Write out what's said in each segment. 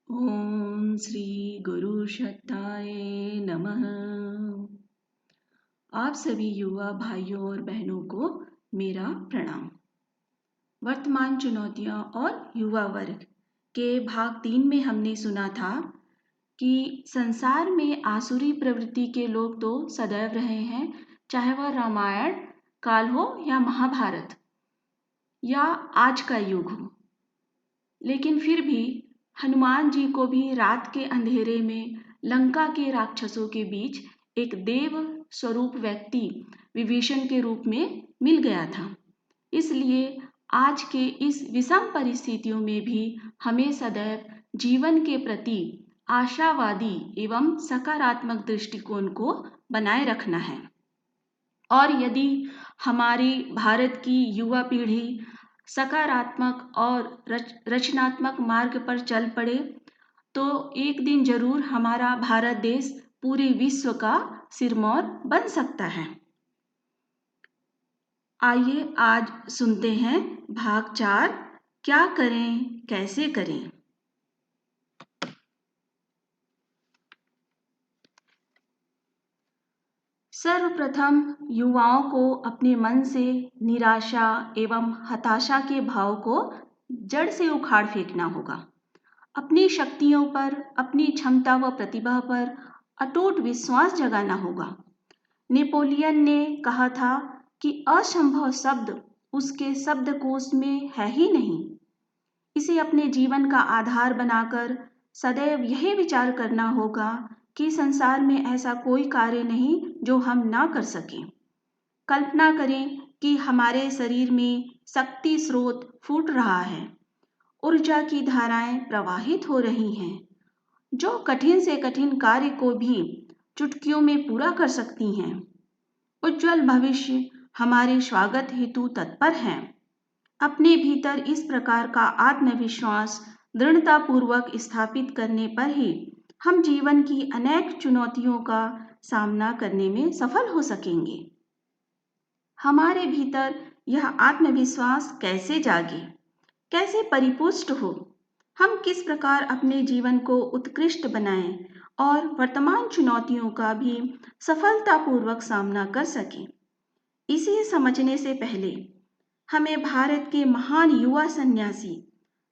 ओम श्री गुरु शताय नमः। आप सभी युवा भाइयों और बहनों को मेरा प्रणाम। वर्तमान चुनौतियां और युवा वर्ग के भाग 3 में हमने सुना था कि संसार में आसुरी प्रवृत्ति के लोग तो सदैव रहे हैं, चाहे वह रामायण काल हो या महाभारत या आज का युग हो। लेकिन फिर भी हनुमान जी को भी रात के अंधेरे में लंका के राक्षसों के बीच एक देव स्वरूप व्यक्ति विभीषण के रूप में मिल गया था। इसलिए आज के इस विषम परिस्थितियों में भी हमें सदैव जीवन के प्रति आशावादी एवं सकारात्मक दृष्टिकोण को बनाए रखना है। और यदि हमारी भारत की युवा पीढ़ी सकारात्मक और रचनात्मक मार्ग पर चल पड़े तो एक दिन जरूर हमारा भारत देश पूरे विश्व का सिरमौर बन सकता है। आइए आज सुनते हैं भाग 4, क्या करें कैसे करें। सर्वप्रथम युवाओं को अपने मन से निराशा एवं हताशा के भाव को जड़ से उखाड़ फेंकना होगा। अपनी शक्तियों पर, अपनी क्षमता व प्रतिभा पर अटूट विश्वास जगाना होगा। नेपोलियन ने कहा था कि असंभव शब्द उसके शब्दकोश में है ही नहीं। इसे अपने जीवन का आधार बनाकर सदैव यही विचार करना होगा कि संसार में ऐसा कोई कार्य नहीं जो हम ना कर सकें। कल्पना करें कि हमारे शरीर में शक्ति स्रोत फूट रहा है, ऊर्जा की धाराएं प्रवाहित हो रही हैं, जो कठिन से कठिन कार्य को भी चुटकियों में पूरा कर सकती हैं। उज्जवल भविष्य हमारे स्वागत हेतु तत्पर हैं। अपने भीतर इस प्रकार का आत्मविश्वास दृढ़तापूर्वक स्थापित करने पर ही हम जीवन की अनेक चुनौतियों का सामना करने में सफल हो सकेंगे। हमारे भीतर यह आत्मविश्वास कैसे जागे, कैसे परिपुष्ट हो, हम किस प्रकार अपने जीवन को उत्कृष्ट बनाएं और वर्तमान चुनौतियों का भी सफलतापूर्वक सामना कर सकें। इसे समझने से पहले हमें भारत के महान युवा सन्यासी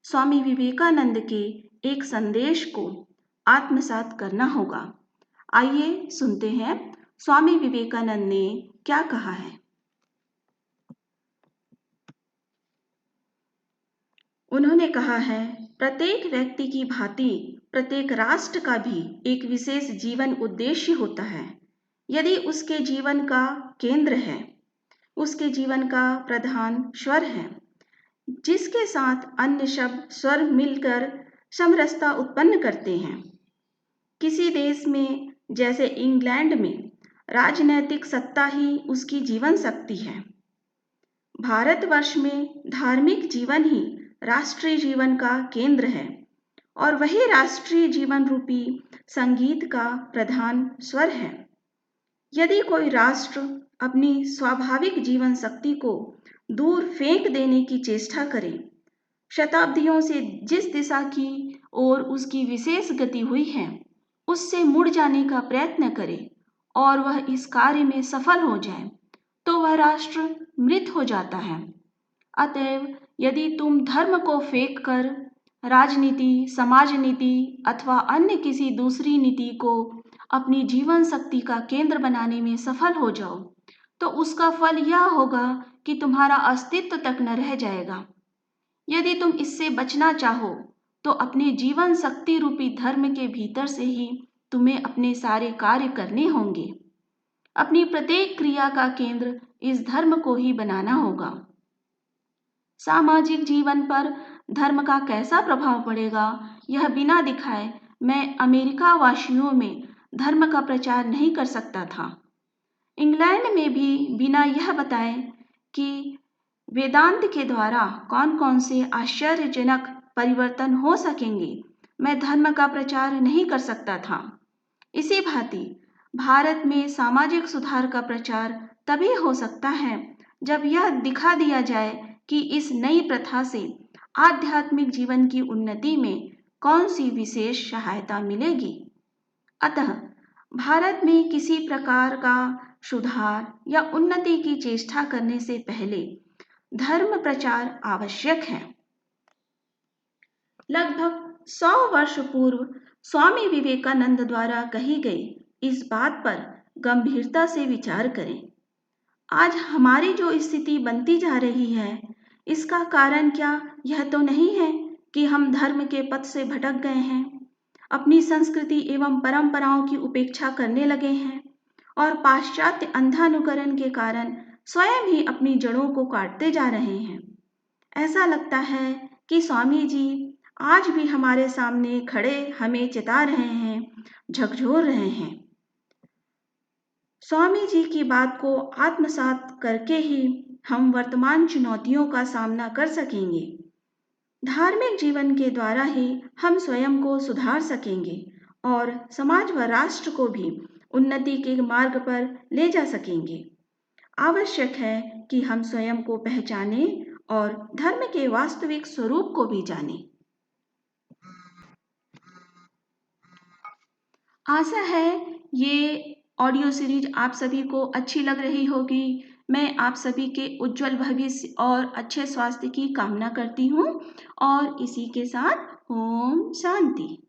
स्वामी विवेकानंद के एक संदेश को आत्मसात करना होगा। आइए सुनते हैं स्वामी विवेकानंद ने क्या कहा है। उन्होंने कहा है, प्रत्येक व्यक्ति की भांति प्रत्येक राष्ट्र का भी एक विशेष जीवन उद्देश्य होता है। यदि उसके जीवन का केंद्र है, उसके जीवन का प्रधान स्वर है, जिसके साथ अन्य शब्द स्वर मिलकर समरसता उत्पन्न करते हैं। किसी देश में जैसे इंग्लैंड में राजनैतिक सत्ता ही उसकी जीवन शक्ति है। भारतवर्ष में धार्मिक जीवन ही राष्ट्रीय जीवन का केंद्र है और वही राष्ट्रीय जीवन रूपी संगीत का प्रधान स्वर है। यदि कोई राष्ट्र अपनी स्वाभाविक जीवन शक्ति को दूर फेंक देने की चेष्टा करे, शताब्दियों से जिस दिशा की ओर उसकी विशेष गति हुई है उससे मुड़ जाने का प्रयत्न करे और वह इस कार्य में सफल हो जाए तो वह राष्ट्र मृत हो जाता है। अतएव यदि तुम धर्म को फेंक कर राजनीति, समाज नीति अथवा अन्य किसी दूसरी नीति को अपनी जीवन शक्ति का केंद्र बनाने में सफल हो जाओ तो उसका फल यह होगा कि तुम्हारा अस्तित्व तक न रह जाएगा। यदि तुम इससे बचना चाहो तो अपने जीवन शक्ति रूपी धर्म के भीतर से ही तुम्हें अपने सारे कार्य करने होंगे। अपनी प्रत्येक क्रिया का केंद्र इस धर्म को ही बनाना होगा। सामाजिक जीवन पर धर्म का कैसा प्रभाव पड़ेगा, यह बिना दिखाए मैं अमेरिका वासियों में धर्म का प्रचार नहीं कर सकता था। इंग्लैंड में भी बिना यह बताए कि वेदांत के द्वारा कौन कौन से आश्चर्यजनक परिवर्तन हो सकेंगे, मैं धर्म का प्रचार नहीं कर सकता था। इसी भांति भारत में सामाजिक सुधार का प्रचार तभी हो सकता है जब यह दिखा दिया जाए कि इस नई प्रथा से आध्यात्मिक जीवन की उन्नति में कौन सी विशेष सहायता मिलेगी। अतः भारत में किसी प्रकार का सुधार या उन्नति की चेष्टा करने से पहले धर्म प्रचार आवश्यक है। लगभग 100 वर्ष पूर्व स्वामी विवेकानंद द्वारा कही गई इस बात पर गंभीरता से विचार करें। आज हमारी जो स्थिति बनती जा रही है, इसका कारण क्या यह तो नहीं है कि हम धर्म के पथ से भटक गए हैं, अपनी संस्कृति एवं परंपराओं की उपेक्षा करने लगे हैं और पाश्चात्य अंधानुकरण के कारण स्वयं ही अपनी जड़ों को काटते जा रहे हैं। ऐसा लगता है कि स्वामी जी आज भी हमारे सामने खड़े हमें चिता रहे हैं, झकझोर रहे हैं। स्वामी जी की बात को आत्मसात करके ही हम वर्तमान चुनौतियों का सामना कर सकेंगे। धार्मिक जीवन के द्वारा ही हम स्वयं को सुधार सकेंगे और समाज व राष्ट्र को भी उन्नति के मार्ग पर ले जा सकेंगे। आवश्यक है कि हम स्वयं को पहचानें और धर्म के वास्तविक स्वरूप को भी जानें। आशा है ये ऑडियो सीरीज आप सभी को अच्छी लग रही होगी। मैं आप सभी के उज्जवल भविष्य और अच्छे स्वास्थ्य की कामना करती हूँ और इसी के साथ ओम शांति।